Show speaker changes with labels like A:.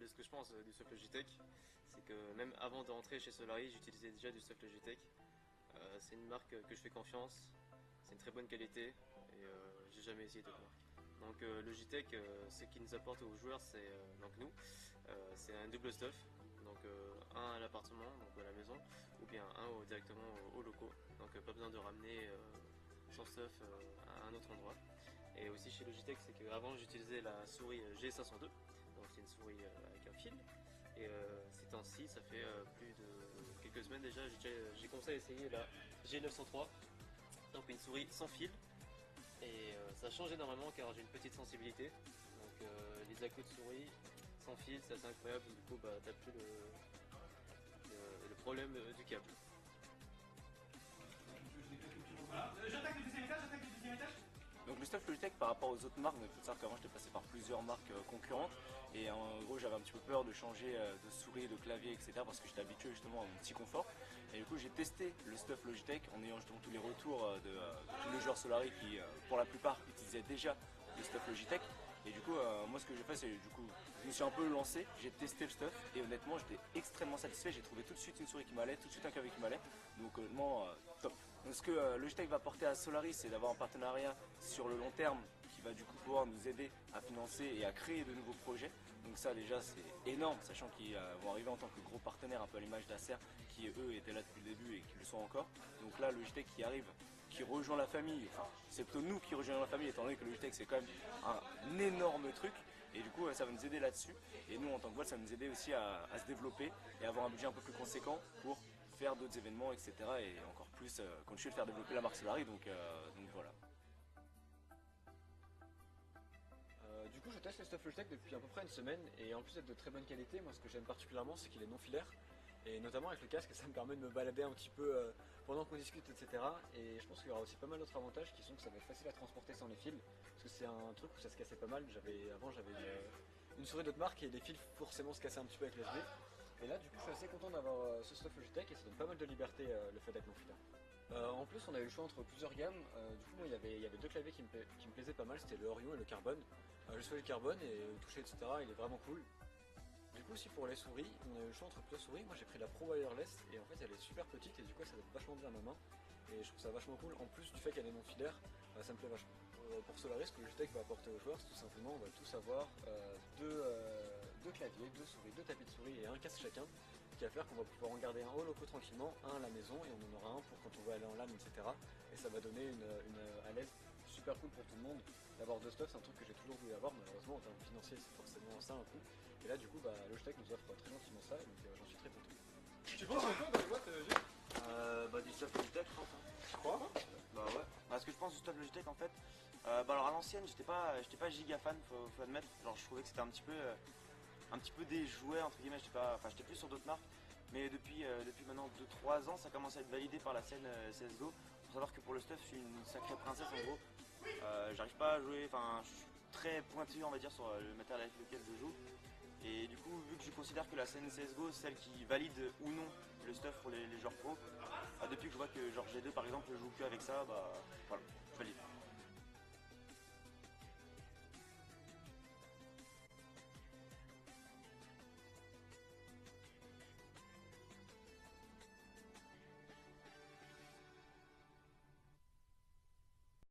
A: de ce que je pense du stuff Logitech, c'est que même avant de rentrer chez Solari, j'utilisais déjà du stuff Logitech. C'est une marque que je fais confiance, c'est une très bonne qualité et j'ai jamais essayé d'autres marques. Donc Logitech, ce qu'il nous apporte aux joueurs, c'est donc nous, c'est un double stuff, donc un à l'appartement, donc à la maison, ou bien un directement aux locaux. Donc pas besoin de ramener son stuff à un autre endroit. Et aussi chez Logitech, c'est qu'avant j'utilisais la souris G502, donc c'est une souris avec un fil. Et ces temps-ci, ça fait plus de quelques semaines déjà, j'ai commencé à essayer la G903, donc une souris sans fil. Et ça change énormément car j'ai une petite sensibilité. Donc les à coups de souris sans fil, c'est assez incroyable. Du coup, bah, t'as plus le problème du câble.
B: J'attaque le deuxième étage, j'attaque le deuxième étage.
C: Donc le stuff Logitech par rapport aux autres marques, il faut savoir qu'avant j'étais passé par plusieurs marques concurrentes et en gros j'avais un petit peu peur de changer de souris, de clavier, etc. parce que j'étais habitué justement à mon petit confort. Et du coup j'ai testé le stuff Logitech en ayant justement tous les retours de tous les joueurs Solari qui pour la plupart utilisaient déjà le stuff Logitech. Et du coup moi ce que j'ai fait c'est du coup je me suis un peu lancé, j'ai testé le stuff et honnêtement j'étais extrêmement satisfait, j'ai trouvé tout de suite une souris qui m'allait, tout de suite un clavier qui m'allait, donc honnêtement top. Donc ce que Logitech va apporter à Solari, c'est d'avoir un partenariat sur le long terme qui va du coup pouvoir nous aider à financer et à créer de nouveaux projets. Donc ça déjà c'est énorme, sachant qu'ils vont arriver en tant que gros partenaire, un peu à l'image d'Acer qui eux étaient là depuis le début et qui le sont encore. Donc là Logitech qui arrive, qui rejoint la famille, enfin c'est plutôt nous qui rejoignons la famille étant donné que Logitech c'est quand même un énorme truc. Et du coup ça va nous aider là-dessus. Et nous en tant que boîte ça va nous aider aussi à se développer et avoir un budget un peu plus conséquent pour faire d'autres événements, etc. Et encore plus continuer de faire développer la marque Solari, donc voilà.
D: Du coup je teste le stuff Logitech depuis à peu près une semaine et en plus d'être de très bonne qualité, moi ce que j'aime particulièrement c'est qu'il est non filaire et notamment avec le casque ça me permet de me balader un petit peu pendant qu'on discute, etc. Et je pense qu'il y aura aussi pas mal d'autres avantages qui sont que ça va être facile à transporter sans les fils parce que c'est un truc où ça se cassait pas mal. Avant j'avais une souris d'autre marque et les fils forcément se cassaient un petit peu avec l'USB. Et là du coup je suis assez content d'avoir ce stuff Logitech et ça donne pas mal de liberté le fait d'être non filaire. En plus on a eu le choix entre plusieurs gammes, du coup moi il y avait deux claviers qui me plaisaient pas mal, c'était le Orion et le Carbone. J'ai choisi le Carbone et le toucher, etc. il est vraiment cool. Du coup aussi pour les souris, on a eu le choix entre plusieurs souris, moi j'ai pris la Pro Wireless et en fait elle est super petite et du coup ça donne vachement bien à ma main. Et je trouve ça vachement cool, en plus du fait qu'elle est non filaire, ça me plaît vachement. Pour Solari, ce que Logitech va apporter aux joueurs, c'est tout simplement on va tous avoir deux claviers, deux souris, deux tapis de souris et un casque chacun, qui va faire qu'on va pouvoir en garder un au loco tranquillement, un à la maison et on en aura un pour quand on veut aller en LAN, etc. Et ça va donner une à l'aise super cool pour tout le monde. D'avoir deux stuff, c'est un truc que j'ai toujours voulu avoir, malheureusement en termes financiers c'est forcément ça un coup. Et là du coup Logitech nous offre très gentiment ça, donc j'en suis très content.
B: Tu penses encore dans les boîtes,
E: Bah du stuff Logitech je pense.
B: tu crois?
E: Bah ouais. Bah, ce que je pense du stuff Logitech en fait, bah alors à l'ancienne j'étais pas giga fan, faut admettre. Genre je trouvais que c'était un petit peu des jouets entre guillemets, j'étais plus sur d'autres marques. Mais depuis maintenant 2-3 ans ça commence à être validé par la scène CSGO. Faut savoir que pour le stuff je suis une sacrée princesse en gros. J'arrive pas à jouer, enfin je suis très pointu on va dire sur le matériel avec lequel je joue. Et du coup, vu que je considère que la scène CSGO, celle qui valide ou non le stuff pour les joueurs pro, depuis que je vois que genre G2 par exemple joue que avec ça, bah voilà, je valide.